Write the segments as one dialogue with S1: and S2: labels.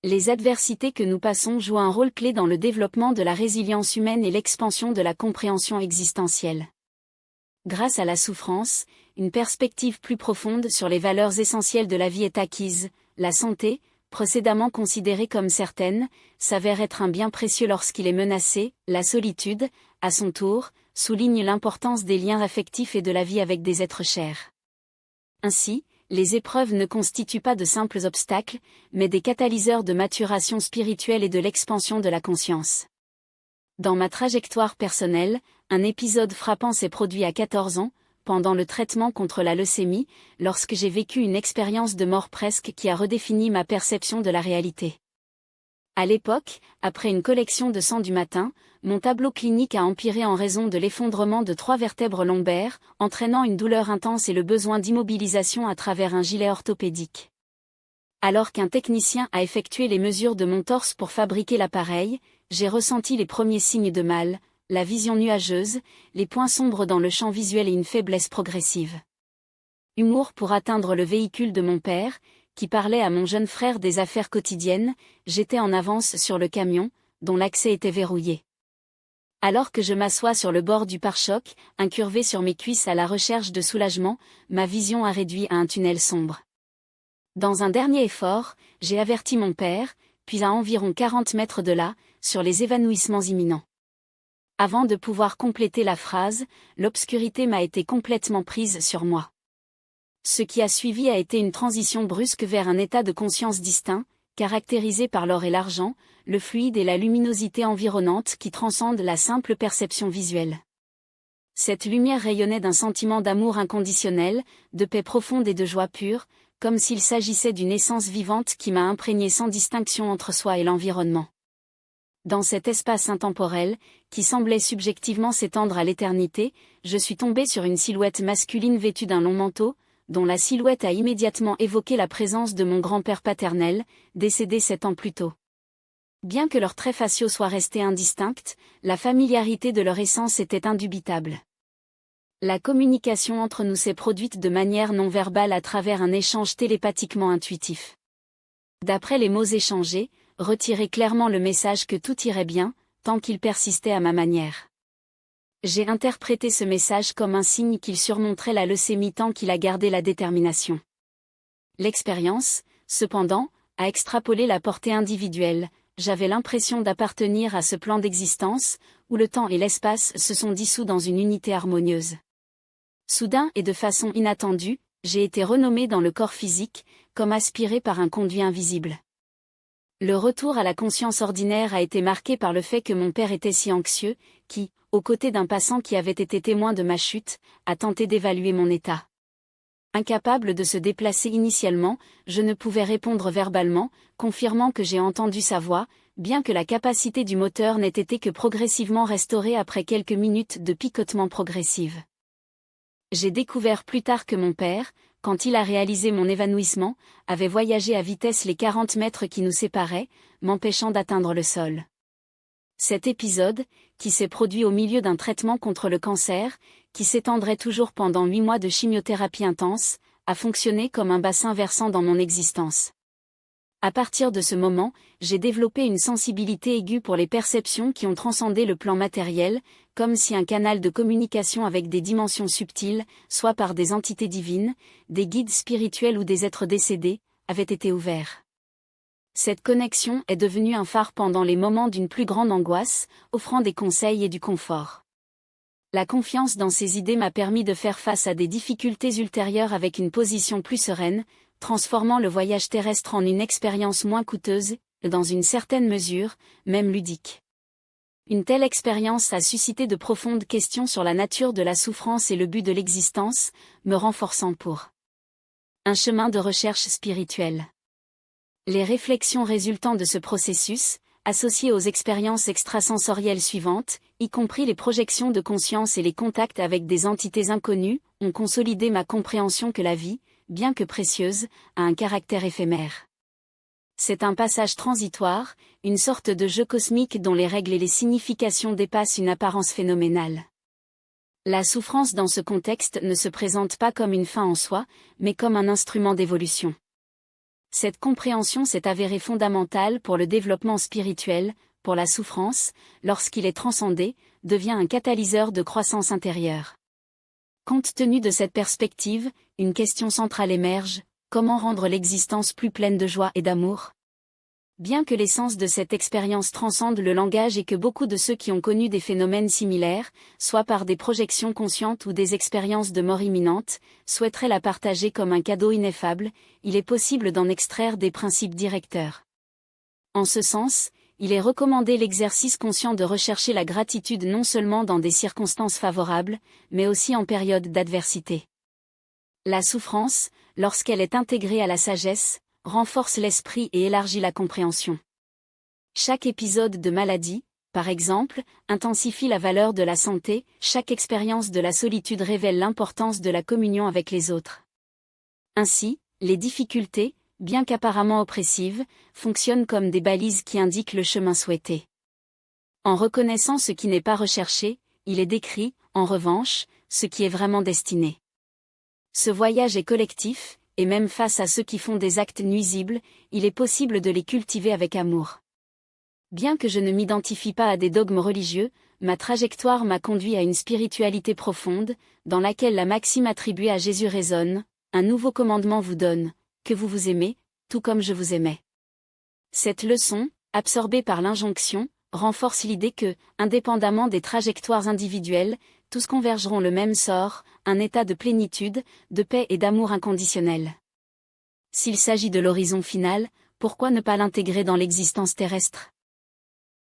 S1: Les adversités que nous passons jouent un rôle clé dans le développement de la résilience humaine et l'expansion de la compréhension existentielle. Grâce à la souffrance, une perspective plus profonde sur les valeurs essentielles de la vie est acquise. La santé, précédemment considérée comme certaine, s'avère être un bien précieux lorsqu'il est menacé. La solitude, à son tour, souligne l'importance des liens affectifs et de la vie avec des êtres chers. Ainsi, les épreuves ne constituent pas de simples obstacles, mais des catalyseurs de maturation spirituelle et de l'expansion de la conscience. Dans ma trajectoire personnelle, un épisode frappant s'est produit à 14 ans, pendant le traitement contre la leucémie, lorsque j'ai vécu une expérience de mort presque qui a redéfini ma perception de la réalité. À l'époque, après une collection de sang du matin, mon tableau clinique a empiré en raison de l'effondrement de 3 vertèbres lombaires, entraînant une douleur intense et le besoin d'immobilisation à travers un gilet orthopédique. Alors qu'un technicien a effectué les mesures de mon torse pour fabriquer l'appareil, j'ai ressenti les premiers signes de mal, la vision nuageuse, les points sombres dans le champ visuel et une faiblesse progressive. Humour pour atteindre le véhicule de mon père, qui parlait à mon jeune frère des affaires quotidiennes, j'étais en avance sur le camion, dont l'accès était verrouillé. Alors que je m'assois sur le bord du pare-choc, incurvé sur mes cuisses à la recherche de soulagement, ma vision a réduit à un tunnel sombre. Dans un dernier effort, j'ai averti mon père, puis à environ 40 mètres de là, sur les évanouissements imminents. Avant de pouvoir compléter la phrase, l'obscurité m'a été complètement prise sur moi. Ce qui a suivi a été une transition brusque vers un état de conscience distinct, caractérisé par l'or et l'argent, le fluide et la luminosité environnante qui transcendent la simple perception visuelle. Cette lumière rayonnait d'un sentiment d'amour inconditionnel, de paix profonde et de joie pure, comme s'il s'agissait d'une essence vivante qui m'a imprégné sans distinction entre soi et l'environnement. Dans cet espace intemporel, qui semblait subjectivement s'étendre à l'éternité, je suis tombé sur une silhouette masculine vêtue d'un long manteau, dont la silhouette a immédiatement évoqué la présence de mon grand-père paternel, décédé 7 ans plus tôt. Bien que leurs traits faciaux soient restés indistincts, la familiarité de leur essence était indubitable. La communication entre nous s'est produite de manière non verbale à travers un échange télépathiquement intuitif. D'après les mots échangés, retirait clairement le message que tout irait bien, tant qu'il persistait à ma manière. J'ai interprété ce message comme un signe qu'il surmonterait la leucémie tant qu'il a gardé la détermination. L'expérience, cependant, a extrapolé la portée individuelle. J'avais l'impression d'appartenir à ce plan d'existence, où le temps et l'espace se sont dissous dans une unité harmonieuse. Soudain et de façon inattendue, j'ai été renommé dans le corps physique, comme aspiré par un conduit invisible. Le retour à la conscience ordinaire a été marqué par le fait que mon père était si anxieux, qui, aux côtés d'un passant qui avait été témoin de ma chute, a tenté d'évaluer mon état. Incapable de se déplacer initialement, je ne pouvais répondre verbalement, confirmant que j'ai entendu sa voix, bien que la capacité du moteur n'ait été que progressivement restaurée après quelques minutes de picotement progressive. J'ai découvert plus tard que mon père, quand il a réalisé mon évanouissement, avait voyagé à vitesse les 40 mètres qui nous séparaient, m'empêchant d'atteindre le sol. Cet épisode, qui s'est produit au milieu d'un traitement contre le cancer, qui s'étendrait toujours pendant 8 mois de chimiothérapie intense, a fonctionné comme un bassin versant dans mon existence. À partir de ce moment, j'ai développé une sensibilité aiguë pour les perceptions qui ont transcendé le plan matériel, comme si un canal de communication avec des dimensions subtiles, soit par des entités divines, des guides spirituels ou des êtres décédés, avait été ouvert. Cette connexion est devenue un phare pendant les moments d'une plus grande angoisse, offrant des conseils et du confort. La confiance dans ces idées m'a permis de faire face à des difficultés ultérieures avec une position plus sereine, transformant le voyage terrestre en une expérience moins coûteuse, et dans une certaine mesure, même ludique. Une telle expérience a suscité de profondes questions sur la nature de la souffrance et le but de l'existence, me renforçant pour un chemin de recherche spirituelle. Les réflexions résultant de ce processus, associées aux expériences extrasensorielles suivantes, y compris les projections de conscience et les contacts avec des entités inconnues, ont consolidé ma compréhension que la vie, bien que précieuse, a un caractère éphémère. C'est un passage transitoire, une sorte de jeu cosmique dont les règles et les significations dépassent une apparence phénoménale. La souffrance dans ce contexte ne se présente pas comme une fin en soi, mais comme un instrument d'évolution. Cette compréhension s'est avérée fondamentale pour le développement spirituel, pour la souffrance, lorsqu'il est transcendé, devient un catalyseur de croissance intérieure. Compte tenu de cette perspective, une question centrale émerge: comment rendre l'existence plus pleine de joie et d'amour? Bien que l'essence de cette expérience transcende le langage et que beaucoup de ceux qui ont connu des phénomènes similaires, soit par des projections conscientes ou des expériences de mort imminente, souhaiteraient la partager comme un cadeau ineffable, il est possible d'en extraire des principes directeurs. En ce sens, il est recommandé l'exercice conscient de rechercher la gratitude non seulement dans des circonstances favorables, mais aussi en période d'adversité. La souffrance, lorsqu'elle est intégrée à la sagesse, renforce l'esprit et élargit la compréhension. Chaque épisode de maladie, par exemple, intensifie la valeur de la santé, chaque expérience de la solitude révèle l'importance de la communion avec les autres. Ainsi, les difficultés, bien qu'apparemment oppressives, fonctionnent comme des balises qui indiquent le chemin souhaité. En reconnaissant ce qui n'est pas recherché, il est décrit, en revanche, ce qui est vraiment destiné. Ce voyage est collectif, et même face à ceux qui font des actes nuisibles, il est possible de les cultiver avec amour. Bien que je ne m'identifie pas à des dogmes religieux, ma trajectoire m'a conduit à une spiritualité profonde, dans laquelle la maxime attribuée à Jésus résonne: un nouveau commandement vous donne, que vous vous aimez, tout comme je vous aimais. Cette leçon, absorbée par l'injonction, renforce l'idée que, indépendamment des trajectoires individuelles, tous convergeront le même sort, un état de plénitude, de paix et d'amour inconditionnel. S'il s'agit de l'horizon final, pourquoi ne pas l'intégrer dans l'existence terrestre?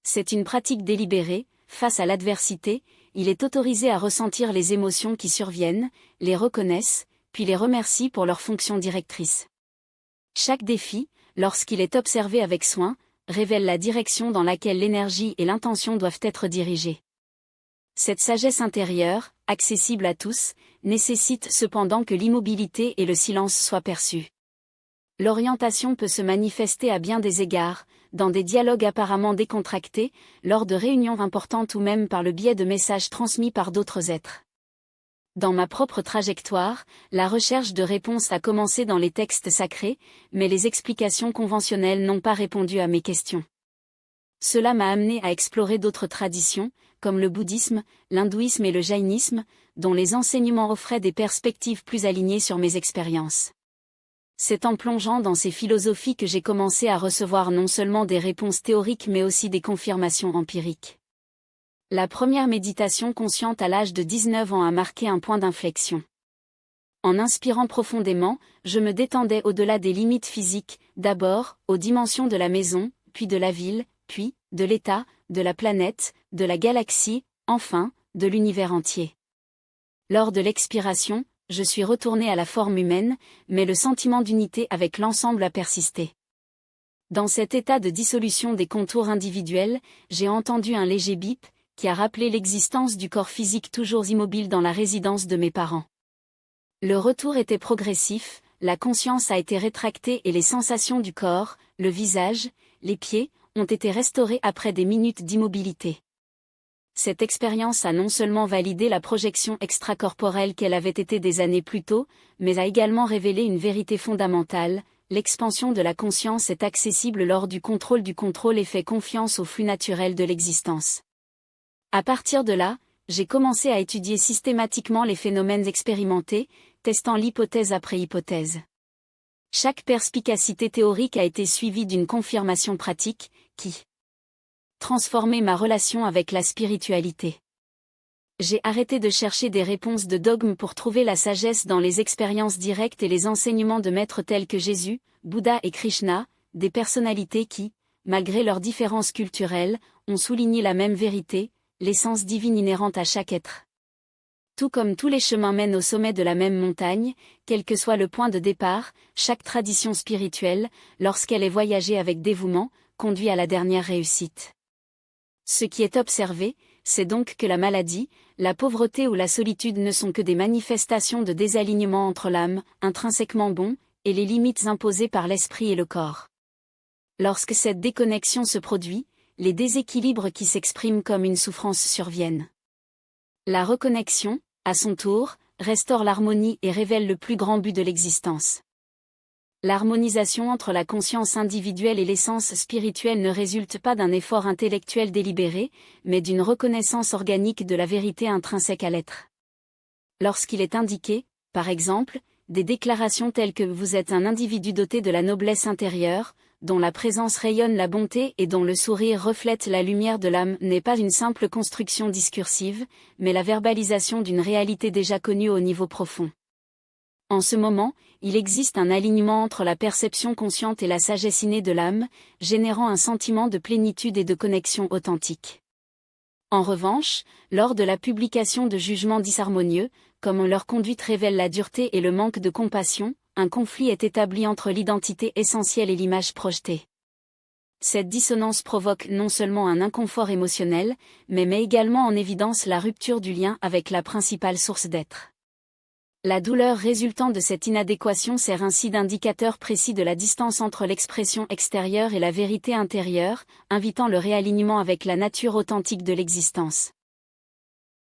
S1: C'est une pratique délibérée. Face à l'adversité, il est autorisé à ressentir les émotions qui surviennent, les reconnaisse, puis les remercie pour leur fonction directrice. Chaque défi, lorsqu'il est observé avec soin, révèle la direction dans laquelle l'énergie et l'intention doivent être dirigées. Cette sagesse intérieure, accessible à tous, nécessite cependant que l'immobilité et le silence soient perçus. L'orientation peut se manifester à bien des égards, dans des dialogues apparemment décontractés, lors de réunions importantes ou même par le biais de messages transmis par d'autres êtres. Dans ma propre trajectoire, la recherche de réponses a commencé dans les textes sacrés, mais les explications conventionnelles n'ont pas répondu à mes questions. Cela m'a amené à explorer d'autres traditions, comme le bouddhisme, l'hindouisme et le jaïnisme, dont les enseignements offraient des perspectives plus alignées sur mes expériences. C'est en plongeant dans ces philosophies que j'ai commencé à recevoir non seulement des réponses théoriques mais aussi des confirmations empiriques. La première méditation consciente à l'âge de 19 ans a marqué un point d'inflexion. En inspirant profondément, je me détendais au-delà des limites physiques, d'abord, aux dimensions de la maison, puis de la ville, puis, de l'État, de la planète, de la galaxie, enfin, de l'univers entier. Lors de l'expiration, je suis retourné à la forme humaine, mais le sentiment d'unité avec l'ensemble a persisté. Dans cet état de dissolution des contours individuels, j'ai entendu un léger bip, qui a rappelé l'existence du corps physique toujours immobile dans la résidence de mes parents. Le retour était progressif, la conscience a été rétractée et les sensations du corps, le visage, les pieds, ont été restaurées après des minutes d'immobilité. Cette expérience a non seulement validé la projection extracorporelle qu'elle avait été des années plus tôt, mais a également révélé une vérité fondamentale: l'expansion de la conscience est accessible lors du contrôle et fait confiance au flux naturel de l'existence. À partir de là, j'ai commencé à étudier systématiquement les phénomènes expérimentés, testant l'hypothèse après hypothèse. Chaque perspicacité théorique a été suivie d'une confirmation pratique, qui transformé ma relation avec la spiritualité. J'ai arrêté de chercher des réponses de dogmes pour trouver la sagesse dans les expériences directes et les enseignements de maîtres tels que Jésus, Bouddha et Krishna, des personnalités qui, malgré leurs différences culturelles, ont souligné la même vérité, l'essence divine inhérente à chaque être. Tout comme tous les chemins mènent au sommet de la même montagne, quel que soit le point de départ, chaque tradition spirituelle, lorsqu'elle est voyagée avec dévouement, conduit à la dernière réussite. Ce qui est observé, c'est donc que la maladie, la pauvreté ou la solitude ne sont que des manifestations de désalignement entre l'âme, intrinsèquement bon, et les limites imposées par l'esprit et le corps. Lorsque cette déconnexion se produit, les déséquilibres qui s'expriment comme une souffrance surviennent. La reconnexion, à son tour, restaure l'harmonie et révèle le plus grand but de l'existence. L'harmonisation entre la conscience individuelle et l'essence spirituelle ne résulte pas d'un effort intellectuel délibéré, mais d'une reconnaissance organique de la vérité intrinsèque à l'être. Lorsqu'il est indiqué, par exemple, des déclarations telles que vous êtes un individu doté de la noblesse intérieure, dont la présence rayonne la bonté et dont le sourire reflète la lumière de l'âme, n'est pas une simple construction discursive, mais la verbalisation d'une réalité déjà connue au niveau profond. En ce moment, il existe un alignement entre la perception consciente et la sagesse innée de l'âme, générant un sentiment de plénitude et de connexion authentique. En revanche, lors de la publication de jugements disharmonieux, comme leur conduite révèle la dureté et le manque de compassion, un conflit est établi entre l'identité essentielle et l'image projetée. Cette dissonance provoque non seulement un inconfort émotionnel, mais met également en évidence la rupture du lien avec la principale source d'être. La douleur résultant de cette inadéquation sert ainsi d'indicateur précis de la distance entre l'expression extérieure et la vérité intérieure, invitant le réalignement avec la nature authentique de l'existence.